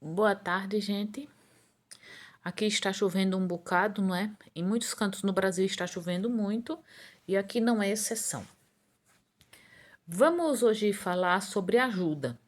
Boa tarde, gente. Aqui está chovendo um bocado, não é? Em muitos cantos no Brasil está chovendo muito e aqui não é exceção. Vamos hoje falar sobre ajuda.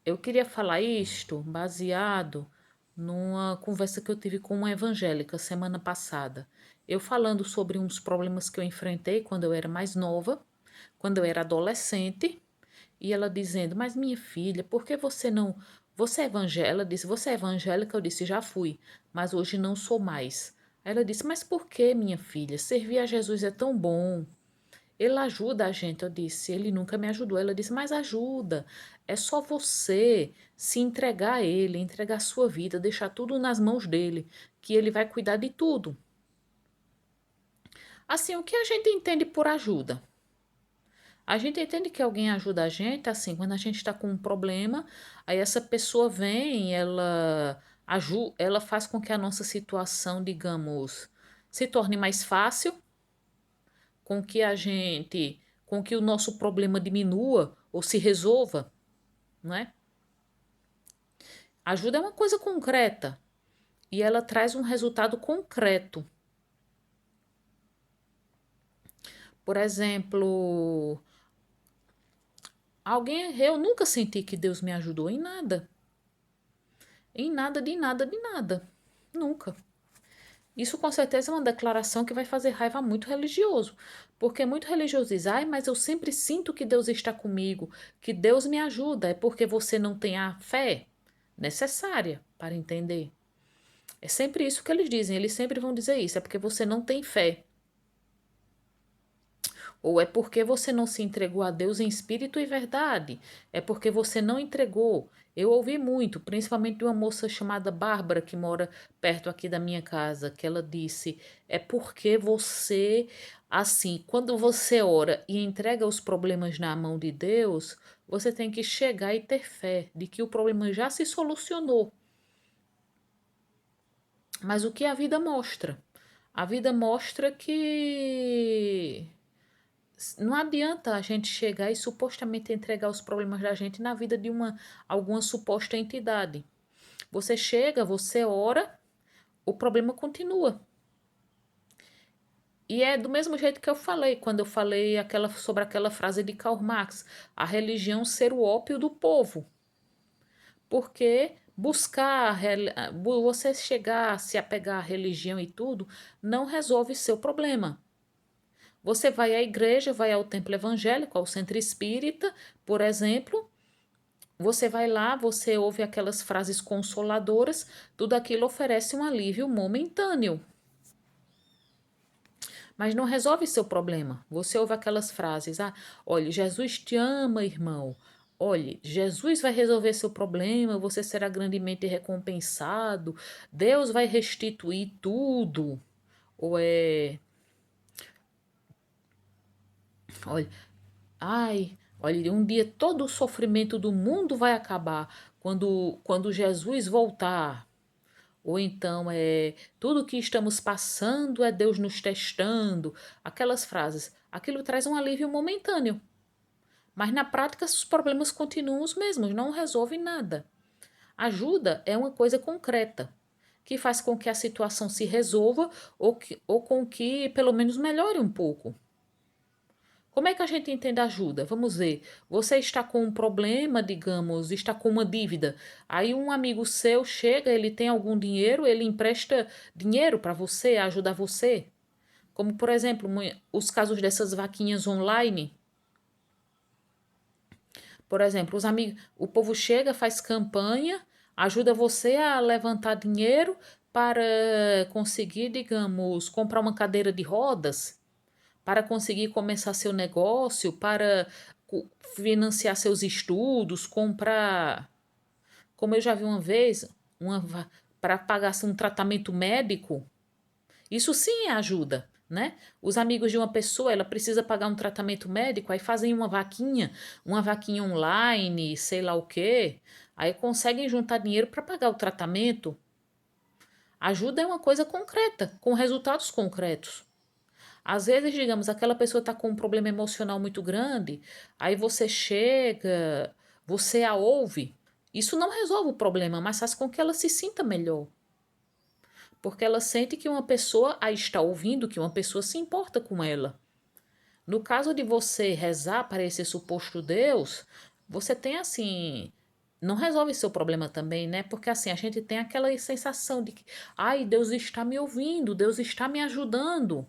Eu queria falar isto baseado numa conversa que eu tive com uma evangélica semana passada. Eu falando sobre uns problemas que eu enfrentei quando eu era mais nova, quando eu era adolescente, e ela dizendo: Mas minha filha, por que você não. Você é evangélica? Ela disse: Você é evangélica? Eu disse: Já fui, mas hoje não sou mais. Aí ela disse: Mas por que, minha filha? Servir a Jesus é tão bom. Ele ajuda a gente. Eu disse: Ele nunca me ajudou. Ela disse: Mas ajuda. É só você se entregar a Ele, entregar a sua vida, deixar tudo nas mãos dele, que Ele vai cuidar de tudo. Assim, o que a gente entende por ajuda? A gente entende que alguém ajuda a gente, assim, quando a gente está com um problema, aí essa pessoa vem, ela faz com que a nossa situação, digamos, se torne mais fácil, com que com que o nosso problema diminua ou se resolva, não é? Ajuda é uma coisa concreta e ela traz um resultado concreto. Por exemplo, eu nunca senti que Deus me ajudou em nada. Em nada, de nada, de nada. Nunca. Isso com certeza é uma declaração que vai fazer raiva a muito religioso, porque muito religioso diz: ai, mas eu sempre sinto que Deus está comigo, que Deus me ajuda. É porque você não tem a fé necessária para entender. É sempre isso que eles dizem, eles sempre vão dizer isso: é porque você não tem fé. Ou é porque você não se entregou a Deus em espírito e verdade. É porque você não entregou. Eu ouvi muito, principalmente de uma moça chamada Bárbara, que mora perto aqui da minha casa, que ela disse: é porque você, assim, quando você ora e entrega os problemas na mão de Deus, você tem que chegar e ter fé de que o problema já se solucionou. Mas o que a vida mostra? A vida mostra que não adianta a gente chegar e supostamente entregar os problemas da gente na vida de alguma suposta entidade. Você chega, você ora, o problema continua. E é do mesmo jeito que eu falei, quando eu falei sobre aquela frase de Karl Marx, a religião ser o ópio do povo. Porque você chegar, se apegar à religião e tudo, não resolve seu problema. Você vai à igreja, vai ao templo evangélico, ao centro espírita, por exemplo. Você vai lá, você ouve aquelas frases consoladoras, tudo aquilo oferece um alívio momentâneo, mas não resolve seu problema. Você ouve aquelas frases: ah, olha, Jesus te ama, irmão. Olhe, Jesus vai resolver seu problema, você será grandemente recompensado, Deus vai restituir tudo. Ou é, olha, ai, olha, um dia todo o sofrimento do mundo vai acabar quando Jesus voltar. Ou então é tudo que estamos passando é Deus nos testando. Aquelas frases. Aquilo traz um alívio momentâneo. Mas na prática os problemas continuam os mesmos, não resolve nada. Ajuda é uma coisa concreta, que faz com que a situação se resolva ou com que pelo menos melhore um pouco. Como é que a gente entende ajuda? Vamos ver. Você está com um problema, digamos, está com uma dívida. Aí um amigo seu chega, ele tem algum dinheiro, ele empresta dinheiro para você, ajuda você. Como, por exemplo, os casos dessas vaquinhas online. Por exemplo, o povo chega, faz campanha, ajuda você a levantar dinheiro para conseguir, digamos, comprar uma cadeira de rodas, para conseguir começar seu negócio, para financiar seus estudos, comprar, como eu já vi uma vez, para pagar um tratamento médico. Isso sim é ajuda, né? Os amigos de uma pessoa, ela precisa pagar um tratamento médico, aí fazem uma vaquinha online, sei lá o quê, aí conseguem juntar dinheiro para pagar o tratamento. Ajuda é uma coisa concreta, com resultados concretos. Às vezes, digamos, aquela pessoa está com um problema emocional muito grande, aí você chega, você a ouve. Isso não resolve o problema, mas faz com que ela se sinta melhor. Porque ela sente que uma pessoa a está ouvindo, que uma pessoa se importa com ela. No caso de você rezar para esse suposto Deus, você tem assim. Não resolve seu problema também, né? Porque assim, a gente tem aquela sensação de que, ai, Deus está me ouvindo, Deus está me ajudando.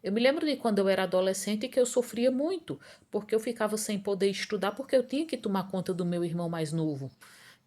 Eu me lembro de quando eu era adolescente que eu sofria muito, porque eu ficava sem poder estudar porque eu tinha que tomar conta do meu irmão mais novo.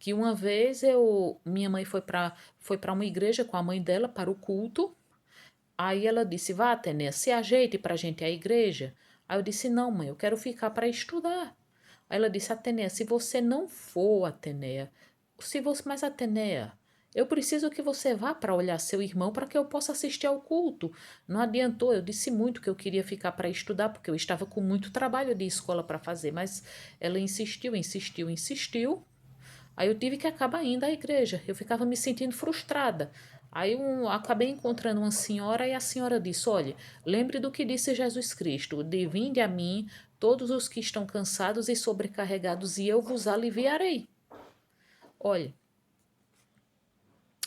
Que uma vez minha mãe foi para uma igreja com a mãe dela para o culto. Aí ela disse: "Vá, Atenea, se ajeite para a gente ir à igreja." Aí eu disse: "Não, mãe, eu quero ficar para estudar." Aí ela disse: "Atenea, se você não for, Atenea, se você, mas Atenea, eu preciso que você vá para olhar seu irmão para que eu possa assistir ao culto." Não adiantou, eu disse muito que eu queria ficar para estudar, porque eu estava com muito trabalho de escola para fazer, mas ela insistiu, insistiu, insistiu. Aí eu tive que acabar indo à igreja. Eu ficava me sentindo frustrada. Aí eu acabei encontrando uma senhora e a senhora disse: "Olha, lembre do que disse Jesus Cristo: de vinde a mim todos os que estão cansados e sobrecarregados, e eu vos aliviarei." Olha,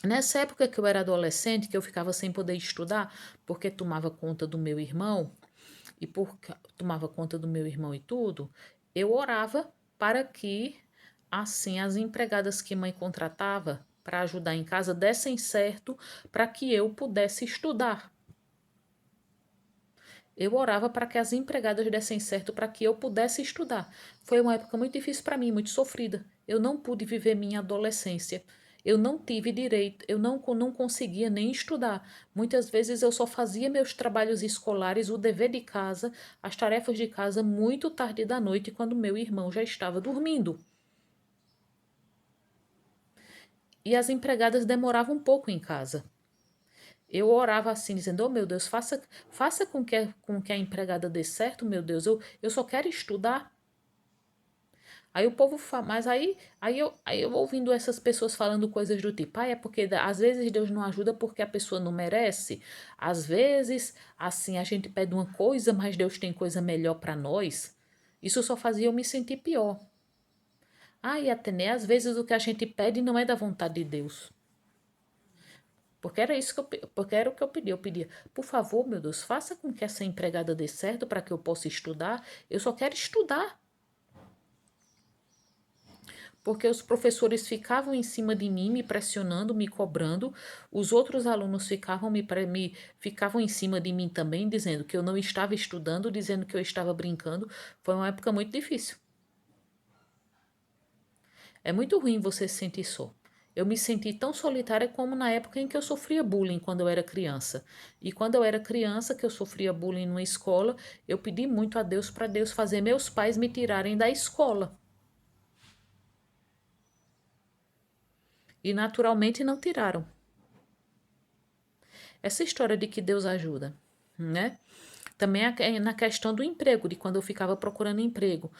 nessa época que eu era adolescente, que eu ficava sem poder estudar, porque tomava conta do meu irmão, e tomava conta do meu irmão e tudo, eu orava para que, assim, as empregadas que mãe contratava para ajudar em casa dessem certo para que eu pudesse estudar. Eu orava para que as empregadas dessem certo para que eu pudesse estudar. Foi uma época muito difícil para mim, muito sofrida. Eu não pude viver minha adolescência. Eu não tive direito, eu não conseguia nem estudar. Muitas vezes eu só fazia meus trabalhos escolares, o dever de casa, as tarefas de casa muito tarde da noite, quando meu irmão já estava dormindo. E as empregadas demoravam um pouco em casa. Eu orava assim, dizendo: "Oh, meu Deus, faça com que a empregada dê certo, meu Deus. Eu só quero estudar." Aí o povo fala, mas aí eu ouvindo essas pessoas falando coisas do tipo: "Ah, é porque às vezes Deus não ajuda porque a pessoa não merece. Às vezes, assim, a gente pede uma coisa, mas Deus tem coisa melhor para nós." Isso só fazia eu me sentir pior. Ah, e até às vezes o que a gente pede não é da vontade de Deus. Porque era isso que porque era o que eu pedi. Eu pedia: "Por favor, meu Deus, faça com que essa empregada dê certo para que eu possa estudar. Eu só quero estudar." Porque os professores ficavam em cima de mim, me pressionando, me cobrando. Os outros alunos ficavam em cima de mim também, dizendo que eu não estava estudando, dizendo que eu estava brincando. Foi uma época muito difícil. É muito ruim você se sentir só. Eu me senti tão solitária como na época em que eu sofria bullying quando eu era criança. E quando eu era criança, que eu sofria bullying numa escola, eu pedi muito a Deus para Deus fazer meus pais me tirarem da escola. E naturalmente não tiraram. Essa história de que Deus ajuda, né? Também na questão do emprego, de quando eu ficava procurando emprego.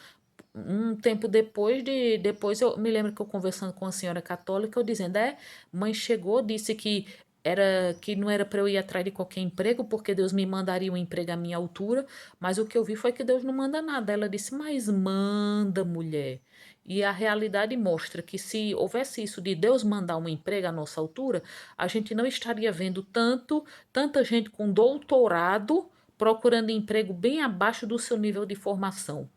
Um tempo depois eu me lembro que eu conversando com a senhora católica, eu dizendo: "Mãe chegou, disse que não era para eu ir atrás de qualquer emprego, porque Deus me mandaria um emprego à minha altura, mas o que eu vi foi que Deus não manda nada." Ela disse: "Mas manda, mulher." E a realidade mostra que se houvesse isso de Deus mandar um emprego à nossa altura, a gente não estaria vendo tanta gente com doutorado procurando emprego bem abaixo do seu nível de formação.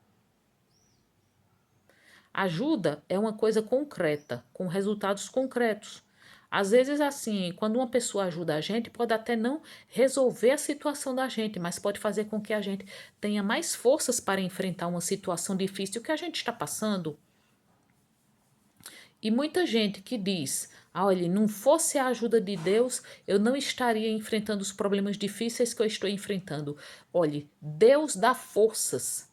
Ajuda é uma coisa concreta, com resultados concretos. Às vezes, assim, quando uma pessoa ajuda a gente, pode até não resolver a situação da gente, mas pode fazer com que a gente tenha mais forças para enfrentar uma situação difícil que a gente está passando. E muita gente que diz: "Ah, olha, não fosse a ajuda de Deus, eu não estaria enfrentando os problemas difíceis que eu estou enfrentando." Olhe, Deus dá forças.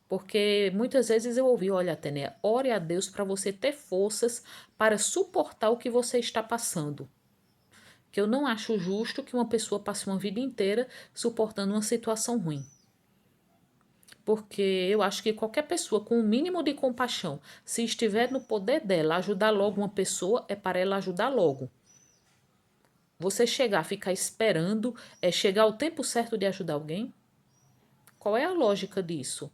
Porque muitas vezes eu ouvi: "Olha, Atenea, ore a Deus para você ter forças para suportar o que você está passando." Que eu não acho justo que uma pessoa passe uma vida inteira suportando uma situação ruim. Porque eu acho que qualquer pessoa com o mínimo de compaixão, se estiver no poder dela ajudar logo uma pessoa, é para ela ajudar logo. Você chegar a ficar esperando, chegar o tempo certo de ajudar alguém? Qual é a lógica disso?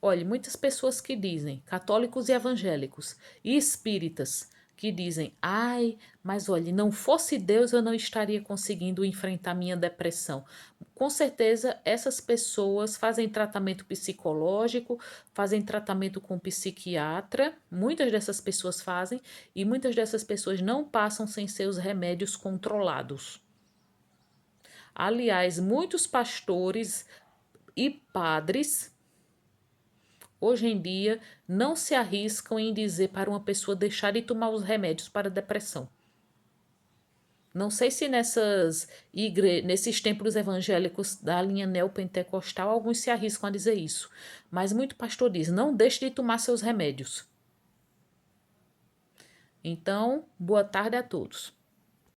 Olha, muitas pessoas que dizem, católicos e evangélicos, e espíritas, que dizem, ai, mas olha, não fosse Deus eu não estaria conseguindo enfrentar minha depressão. Com certeza, essas pessoas fazem tratamento psicológico, fazem tratamento com psiquiatra, muitas dessas pessoas fazem, e muitas dessas pessoas não passam sem seus remédios controlados. Aliás, muitos pastores e padres hoje em dia não se arriscam em dizer para uma pessoa deixar de tomar os remédios para a depressão. Não sei se nesses templos evangélicos da linha neopentecostal alguns se arriscam a dizer isso, mas muito pastor diz: não deixe de tomar seus remédios. Então, boa tarde a todos.